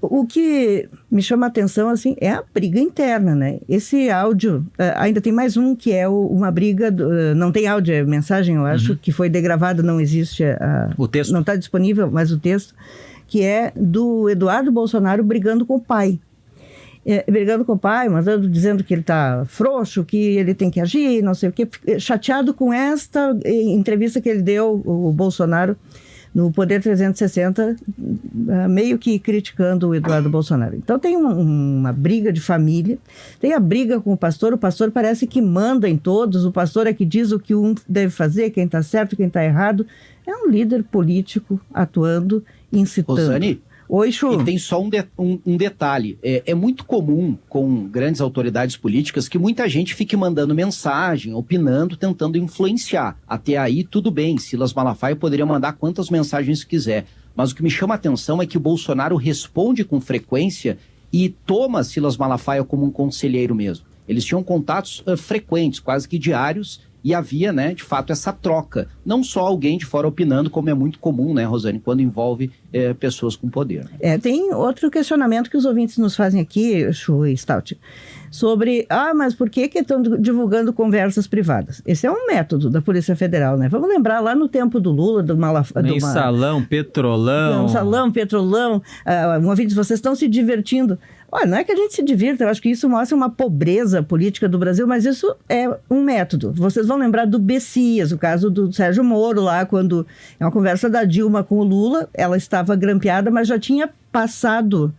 O que me chama a atenção, assim, é a briga interna, né? Esse áudio, ainda tem mais um, que é uma briga, não tem áudio, é mensagem, eu acho, que foi degravada, não existe, o texto. Não está disponível, mas o texto, que é do Eduardo Bolsonaro brigando com o pai. Brigando com o pai, dizendo que ele está frouxo, que ele tem que agir, não sei o quê, chateado com esta entrevista que ele deu, o Bolsonaro, no Poder 360, meio que criticando o Eduardo Bolsonaro. Então tem uma briga de família, tem a briga com o pastor parece que manda em todos, o pastor é que diz o que um deve fazer, quem está certo, quem está errado. É um líder político atuando, incitando. Rosane, oi, Chu. E tem só um detalhe. É muito comum com grandes autoridades políticas que muita gente fique mandando mensagem, opinando, tentando influenciar. Até aí, tudo bem. Silas Malafaia poderia mandar quantas mensagens quiser. Mas o que me chama a atenção é que o Bolsonaro responde com frequência e toma Silas Malafaia como um conselheiro mesmo. Eles tinham contatos frequentes, quase que diários, e havia, né, de fato, essa troca. Não só alguém de fora opinando, como é muito comum, né, Rosane, quando envolve pessoas com poder. Tem outro questionamento que os ouvintes nos fazem aqui, Chu e Stout, sobre, mas por que estão divulgando conversas privadas? Esse é um método da Polícia Federal, né? Vamos lembrar lá no tempo do Lula, do Malafaia... Mensalão, petrolão... Mensalão, petrolão... ouvintes, vocês estão se divertindo... Olha, não é que a gente se divirta, eu acho que isso mostra uma pobreza política do Brasil, mas isso é um método. Vocês vão lembrar do Bessias, o caso do Sérgio Moro lá, quando é uma conversa da Dilma com o Lula, ela estava grampeada, mas já tinha passado...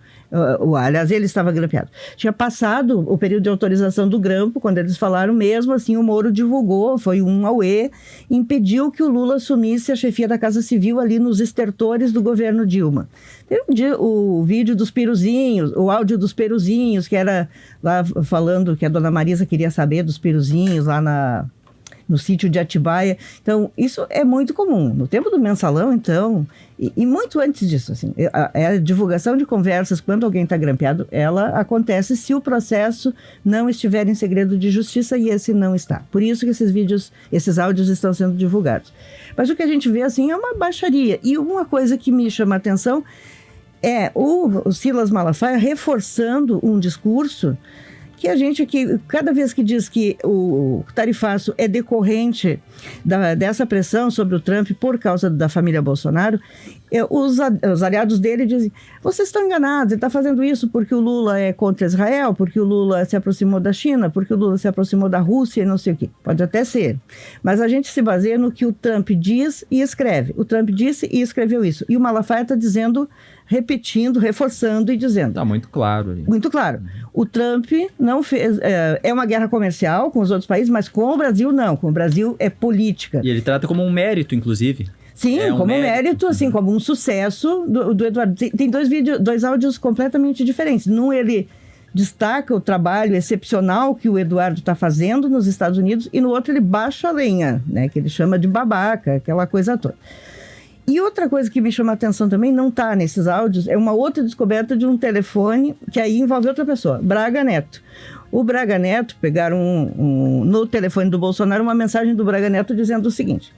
aliás, ele estava grampeado. Tinha passado o período de autorização do grampo, quando eles falaram mesmo, assim, o Moro divulgou, foi um auê, impediu que o Lula assumisse a chefia da Casa Civil ali nos estertores do governo Dilma. Teve o vídeo dos piruzinhos, o áudio dos peruzinhos, que era lá falando que a dona Marisa queria saber dos piruzinhos lá no sítio de Atibaia. Então, isso é muito comum. No tempo do mensalão, então, e muito antes disso, assim, a divulgação de conversas, quando alguém está grampeado, ela acontece se o processo não estiver em segredo de justiça, e esse não está. Por isso que esses áudios estão sendo divulgados. Mas o que a gente vê, assim, é uma baixaria. E uma coisa que me chama a atenção é o Silas Malafaia reforçando um discurso que a gente aqui, cada vez que diz que o tarifaço é decorrente dessa pressão sobre o Trump por causa da família Bolsonaro, os aliados dele dizem, vocês estão enganados, ele está fazendo isso porque o Lula é contra Israel, porque o Lula se aproximou da China, porque o Lula se aproximou da Rússia e não sei o quê. Pode até ser. Mas a gente se baseia no que o Trump diz e escreve. O Trump disse e escreveu isso. E o Malafaia está dizendo, repetindo, reforçando e dizendo. Está muito claro ali. Muito claro. O Trump não fez... É uma guerra comercial com os outros países, mas com o Brasil não. Com o Brasil é política. E ele trata como um mérito, inclusive. Sim, como um mérito, assim, como um sucesso do Eduardo. Tem dois áudios completamente diferentes. Num, ele destaca o trabalho excepcional que o Eduardo está fazendo nos Estados Unidos, e no outro ele baixa a lenha, né, que ele chama de babaca, aquela coisa toda. E outra coisa que me chama a atenção também, não está nesses áudios, é uma outra descoberta de um telefone que aí envolve outra pessoa, Braga Neto. O Braga Neto, pegaram no telefone do Bolsonaro uma mensagem do Braga Neto dizendo o seguinte: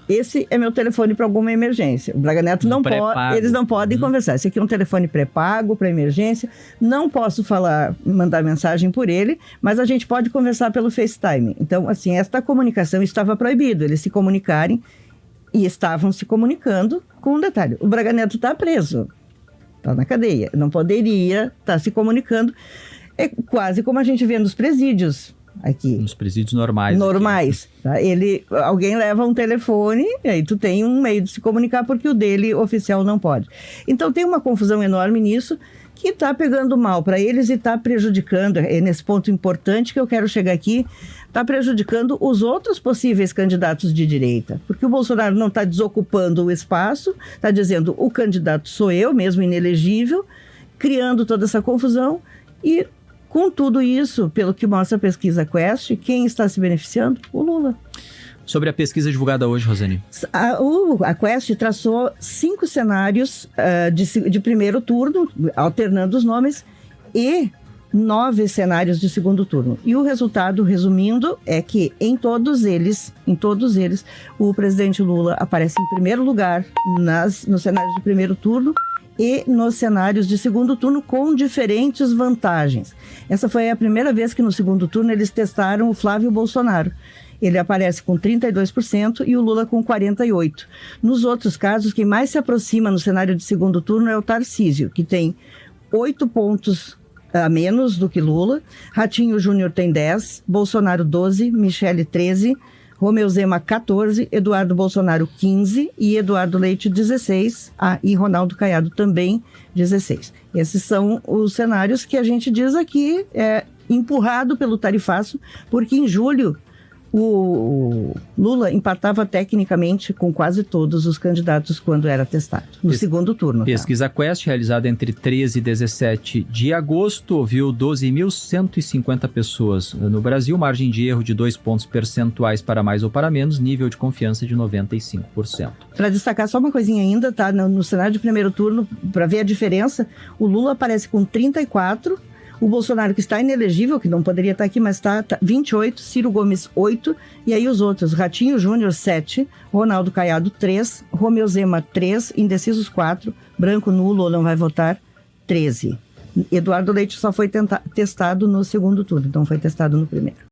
esse é meu telefone para alguma emergência. O Braga Neto não pode, eles não podem conversar. Esse aqui é um telefone pré-pago para emergência. Não posso mandar mensagem por ele, mas a gente pode conversar pelo FaceTime. Então, assim, esta comunicação estava proibido, eles se comunicarem, e estavam se comunicando com um detalhe. O Braga Neto está preso, está na cadeia, não poderia estar se comunicando. É quase como a gente vê nos presídios aqui. Nos presídios normais. Normais. Tá? Alguém leva um telefone, e aí tu tem um meio de se comunicar, porque o dele oficial não pode. Então tem uma confusão enorme nisso, que está pegando mal para eles e está prejudicando, é nesse ponto importante que eu quero chegar aqui, está prejudicando os outros possíveis candidatos de direita. Porque o Bolsonaro não está desocupando o espaço, está dizendo, o candidato sou eu, mesmo inelegível, criando toda essa confusão. E com tudo isso, pelo que mostra a pesquisa Quest, quem está se beneficiando? O Lula. Sobre a pesquisa divulgada hoje, Rosane. A Quest traçou 5 cenários de primeiro turno, alternando os nomes, e 9 cenários de segundo turno. E o resultado, resumindo, é que em todos eles, o presidente Lula aparece em primeiro lugar nos cenários de primeiro turno, e nos cenários de segundo turno com diferentes vantagens. Essa foi a primeira vez que no segundo turno eles testaram o Flávio Bolsonaro. Ele aparece com 32% e o Lula com 48%. Nos outros casos, quem mais se aproxima no cenário de segundo turno é o Tarcísio, que tem 8 pontos a menos do que Lula. Ratinho Júnior tem 10, Bolsonaro 12, Michele 13, Romeu Zema 14, Eduardo Bolsonaro 15 e Eduardo Leite 16, e Ronaldo Caiado também 16. Esses são os cenários que a gente diz aqui, empurrado pelo tarifaço, porque em julho o Lula empatava tecnicamente com quase todos os candidatos quando era testado, no segundo turno. Pesquisa Quest, realizada entre 13 e 17 de agosto, ouviu 12.150 pessoas no Brasil, margem de erro de 2 pontos percentuais para mais ou para menos, nível de confiança de 95%. Para destacar só uma coisinha ainda, tá? No cenário de primeiro turno, para ver a diferença, o Lula aparece com 34%, o Bolsonaro, que está inelegível, que não poderia estar aqui, mas está 28, Ciro Gomes 8, e aí os outros, Ratinho Júnior 7, Ronaldo Caiado 3, Romeu Zema 3, indecisos 4, branco, nulo ou não vai votar 13. Eduardo Leite só foi testado no segundo turno, então foi testado no primeiro.